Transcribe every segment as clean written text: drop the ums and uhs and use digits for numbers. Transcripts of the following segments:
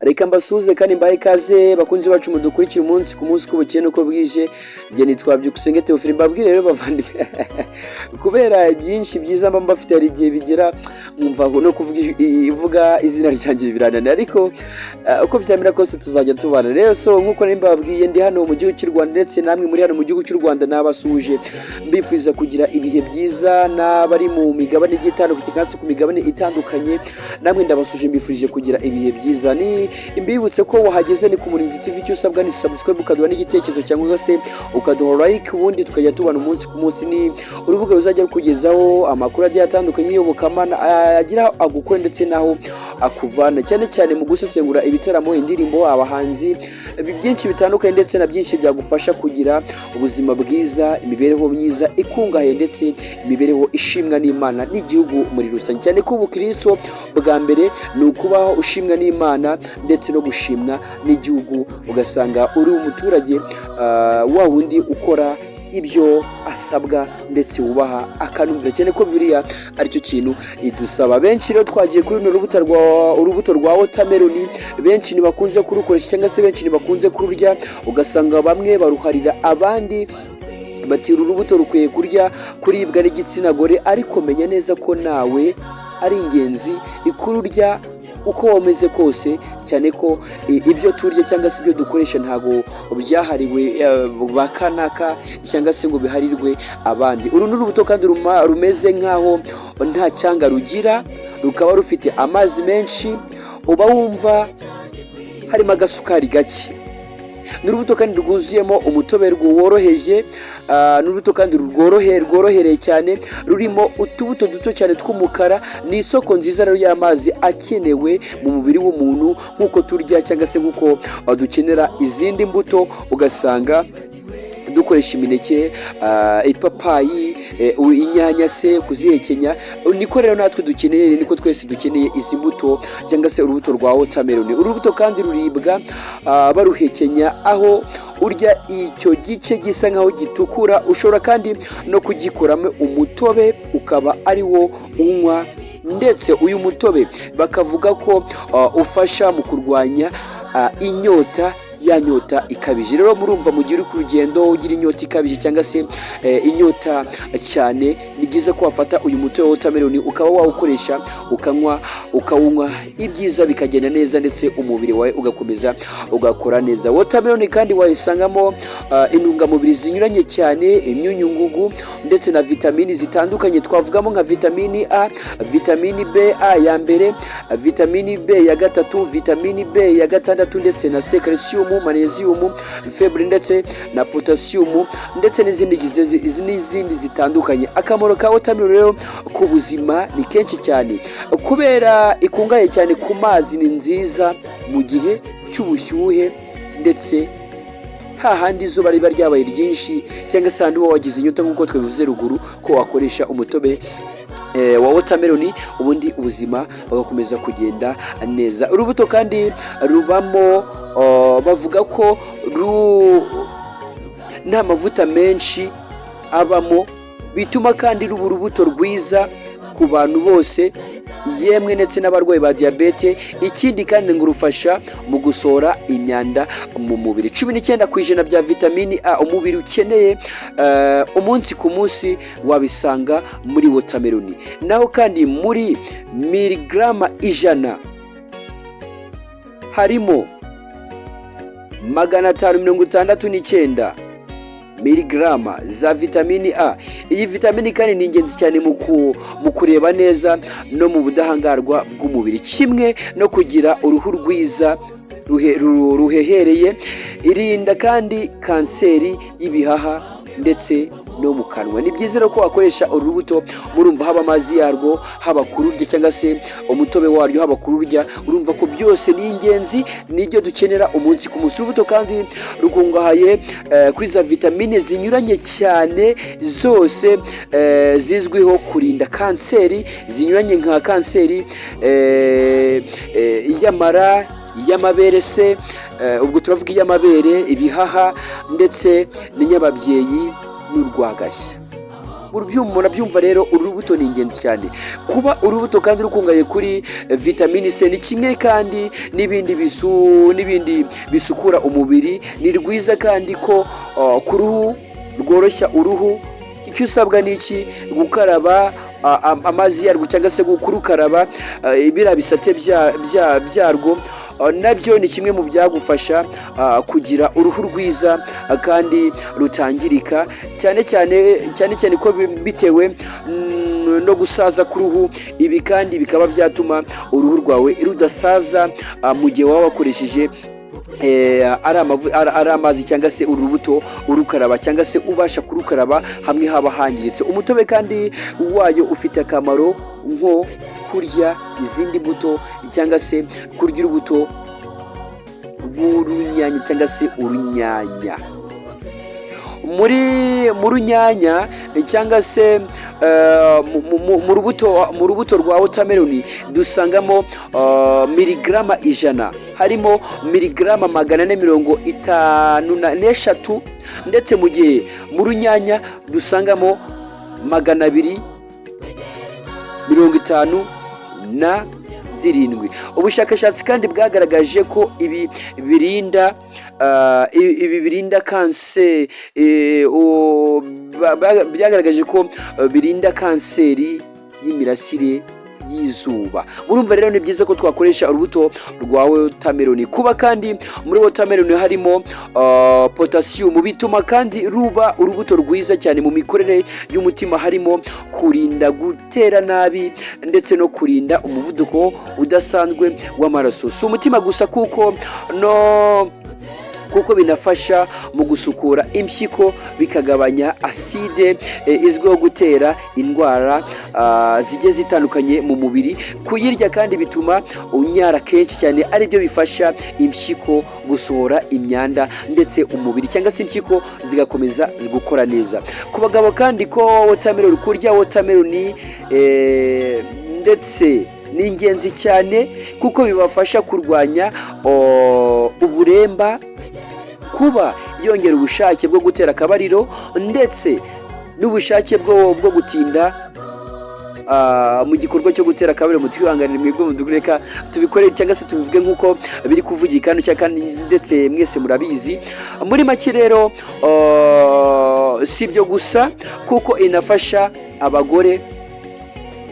Reka mbasuhuze kandi mbahe ikaze bakunzi bacu mudukurikira umunsi ku munsi kubukene uko bwije. Nge nitwa Byukusenge Theophile, mbabwire rero bavandimwe kubera byinshi byiza mba mbafite hari igihe bigera mwumva no kuvuga izina ryanjye biranana, ariko uko byamera kose tuzajya tubana. Rero so nkuko nimbabwiye ndi hano mu gihugu cy'u Rwanda, ndetse namwe muri hano mu gihugu cy'u Rwanda nabasuje mbifuza kugira ibihe byiza, n'abari mu migabane igiye itandukanye kandi ku migabane itandukanye namwe ndabasuje mbifurije kugira ibihe byiza. Ni imbibutse ko wahageze ni ku Murinzi TV, icyo usabwa ni subscribe, ukaduha n'igitekerezo cyangwa se ukaduha like, ubundi tukajya tubana umunsi ku munsi. Ni urubuga ruzajya rukugezaho amakuru agiye atandukanye y'Iyobokamana agira agukora ndetse naho akuvana, cyane cyane mu gusesengura ibitaramo, indirimbo, abahanzi, byinshi bitandukanye, ndetse na byinshi byagufasha kugira ubuzima bwiza, imibereho myiza ikungahaye, ndetse imibereho ishimwa n'Imana n'igihugu muri rusange. Cyane ko ubukristo bwa mbere ni ukubaho ushimwa n'Imana ndetse no gushimwa n'igihugu, ugasanga uri umuturage wa wundi ukora ibyo asabwa ndetse wubaha akanumvira, cyane ko biriya aricyo kintu idusaba. Benshi rero twagiye kuri urubuto rwa watermelon, benshi ntibakunze kurukoresha cyangwa se benshi ntibakunze kururya, ugasanga bamwe baruharira abandi bati uru rubuto rukwiye kuribwa n'igitsina gore, ariko menya neza ko nawe ari ingenzi kururya uko wameze kose, cyane ko ibyo turya cyangwa se ibyo dukoresha ntago byahariwe bakanaka cyangwa se ngo biharirwe abandi. Uru n'urubuto kandi rumeze nkaho nta cyanga rugira, rukaba rufite amazi menshi, uba wumva harimo agasukari gake. N'urubuto kandi rwuzuyemo umutobe woroheje, n'urubuto kandi rworohereye cyane, rurimo utubuto duto cyane tw'umukara. Ni isoko nziza rero y'amazi akenewe mu mubiri w'umuntu, nk'uko turya cyangwa se nk'uko dukenera izindi mbuto, ugasanga dukoresha imineke, ipapayi, inyanya se kuzihekenya. Niko rero natwe dukeneye, niko twese dukeneye izi mbuto cyangwa se urubuto rwa watermelon. Urubuto kandi ruribwa baruhekenya, aho urya icyo gice gisa nkaho gitukura. Ushobora kandi no kugikoramo umutobe ukaba ari wo unywa, ndetse uyu mutobe bakavuga ko ufasha mu kurwanya inyota, ya nyota ikabije. Rero murumva mu gihe uri ku rugendo ugira inyota ikabije cyangwa se inyota cyane, ni byiza ko wafata uyu mutobe wa watermelon ukaba wawukoresha ukawunywa, ibyiza bikagenda neza, ndetse umubiri wawe ugakomeza ugakora neza. Watermelon kandi wayisangamo intungamubiri zinyuranye cyane, imyunyungugu ndetse na vitamini zitandukanye. Twavugamo nka vitamini A, vitamini B ya mbere, vitamini B ya gatatu, vitamini B ya gatandatu, ndetse na C, calcium, magnesium, fibre ndetse na potassium, ndetse n'izindi zitandukanye. Akamaro ka watermelon rero ku buzima ni kenshi cyane, kubera ikungahaye cyane ku mazi. Ni nziza mu gihe cy'ubushyuhe, ndetse hahandi izuba riba ryabaye ryinshi, cyangwa se ahandi wagize inyota, nk'uko twabivuze ruguru, ko wakoresha umutobe wa watermelon, ubundi ubuzima bagakomeza kugenda neza. Urubuto kandi rubamo bavuga ko nta mavuta menshi abamo, bituma kandi ruba urubuto rwiza ku bantu bose, yemwe ndetse n'abarwayi ba diyabete. Ikindi kandi ngo rufasha mu gusohora imyanda mu mubiri. 19% bya vitamini A umubiri ukeneye umunsi ku munsi wabisanga muri watermelon. Naho kandi muri miligrama 100 harimo 569 miligrama za vitamini A. Iyi vitamini kandi ni ingenzi cyane mu kureba neza no mu budahangarwa bw'umubiri, kimwe no kugira uruhu rwiza ruhehereye. Irinda kandi kanseri y'ibihaha ndetse no mu kanwa. Ni byiza rero ko wakoresha urubuto, murumva haba amazi yarwo, haba kururya cyangwa se umutobe waryo, haba kururya, urumva ko byose ni ingenzi, nibyo dukenera umunsi ku munsi. Urubuto kandi rukungahaye kuri za vitamine zinyuranye cyane, zose zizwiho kurinda kanseri zinyuranye, nka kanseri y'amara, y'amabere se, ubwo turavuga iy'amabere, ibihaha ndetse n'inyababyeyi n'urwagashya. murabyumva rero uru rubuto ni ingenzi cyane. Kuba urubuto kandi rukungahaye kuri vitamini C ni kimwe kandi n'ibindi bisukura umubiri, ni rwiza kandi ko ku ruhu rworoshya uruhu. Icyo usabwa ni iki? Gukaraba amazi yarwo cyangwa se kurukaraba biriya bisate byarwo, nabyo ni kimwe mu byagufasha kugira uruhu rwiza kandi rutangirika, cyane cyane ko bitewe no gusaza k'uruhu. Ibi kandi bikaba byatuma uruhu rwawe rudasaza mu gihe waba wakoresheje ari amazi cyangwa se urubuto urukaraba cyangwa se ubasha kurukaraba hamwe haba hangiritse. Umutobe kandi wayo ufite akamaro nko kurya izindi mbuto cyangwa se kurya urubuto rw'urunyanya cyangwa se urunyanya. mu runyanya cyangwa se mu rubuto rwa watermelon dusangamo miligrama 100, harimo miligrama 453, ndetse mu gihe mu runyanya dusangamo 257. Ubushakashatsi kandi bwagaragaje ko ibi birinda kanseri, byagaragaje ko birinda kanseri y'imirasire y'izuba. Murumva rero ni byiza ko twakoresha urubuto rwa watermelon. Kuba kandi muri watermelon harimo potassium bituma kandi ruba urubuto rwiza cyane mu mikorere y'umutima, harimo kurinda gutera nabi ndetse no kurinda umuvuduko udasanzwe w'amaraso. Si umutima gusa kuko binafasha mu gusukura impyiko, bikagabanya aside izwiho gutera indwara zigiye zitandukanye mu mubiri. Kuyirya kandi bituma unyara kenshi cyane, aribyo bifasha impyiko gusohora imyanda ndetse umubiri cyangwa se impyiko zigakomeza gukora neza. Ku bagabo kandi ko kurya watermelon ndetse ni ingenzi cyane kuko bibafasha kurwanya uburemba, kuba yongera ubushake bwo gutera akabariro ndetse n'ubushake bwo gutinda mu gikorwa cyo gutera akabariro. Mutwihanganire mwebwe mudureka tubikore cyangwa se tubivuge nk'uko biri kuvugika kandi ndetse mwese murabizi. Muri make rero si ibyo gusa kuko inafasha abagore,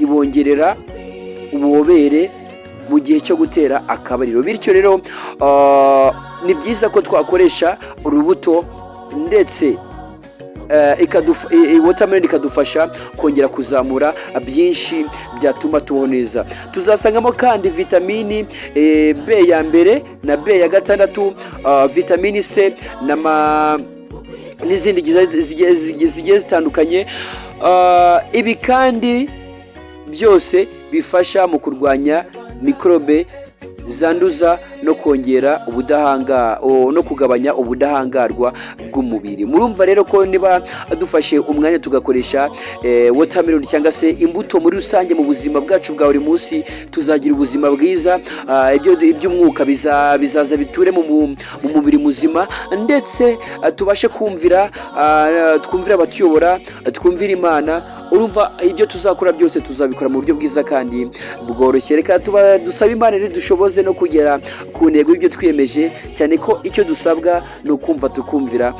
ibongerera ububobere mu gihe cyo gutera akabariro. Bityo rero ni byiza ko twakoresha urubuto ndetse watermelon ikadufasha kongera kuzamura byinshi byatuma tubaho neza. Tuzasangamo kandi vitamini B ya mbere na B ya gatandatu, vitamini C n'izindi zigiye zitandukanye. Ibi kandi byose bifasha mu kurwanya mikorobe zanduza no kongera no kugabanya ubudahangarwa bw'umubiri. Murumva rero ko niba dufashe umwanya tugakoresha watermelon cyangwa se imbuto muri rusange mu buzima bwacu bwa buri munsi, tuzagira ubuzima bwiza, iby'umwuka bizaza biture mu mubiri muzima, ndetse tubashe twumvira abatuyobora, twumvira Imana. Urumva ibyo tuzakora byose tuzabikora mu buryo bwiza kandi bworoshye. Reka dusaba Imana rero dushoboze no kugera ku ntego y'ibyo twiyemeje, cyane ko icyo dusabwa ni ukumva tukumvira.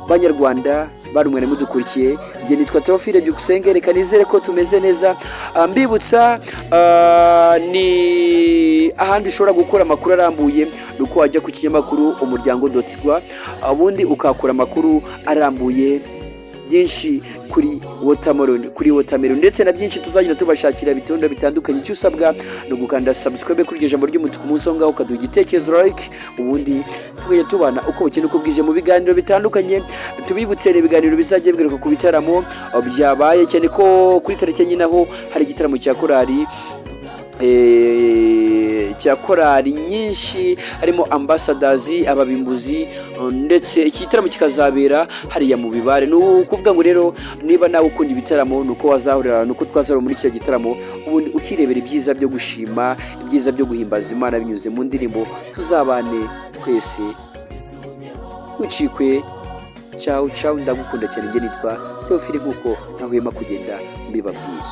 Banyarwanda barumwe mudukurikiye, njye nitwa Theophile Byukusenge. Reka nizere ko tumeze neza. Mbibutsa ni ahandi ushobora gukora amakuru arambuye, nuko wajya ku kinyamakuru umuryango.rw, ubundi ukakura amakuru arambuye byinshi kuri watermelon ndetse na byinshi tuzagenda tubashakira bitondo bitandukanye. Icyo usabwa no gukanda subscribe kuri ijambo ry'umutuku munsi ngaho, ukaduha igitekerezo like, ubundi tugenda tubana uko bukene uko bwije mu biganiro bitandukanye. Tubibutse ibiganiro bizajya bigaruka ku bitaramo byabaye, cyane ko kuri tariki nyine aho hari igitaramo cya korali nyinshi, harimo ambassadors, ababimbuzi, ndetse iki gitaramo kikazabera hariya mu Bibare. Ni ukuvuga ngo rero niba nawe ukunda ibitaramo, nuko wazahurira, nuko twazahurira muri iki gitaramo, ubundi ukirebera ibyiza byo gushima, ibyiza byo guhimbaza Imana binyuze mu ndirimbo. Tuzabane twese, ucikwe ciao ndagukunda cyane, njye nitwa Theophile nk'uko ntahwema kugenda mbibabwira.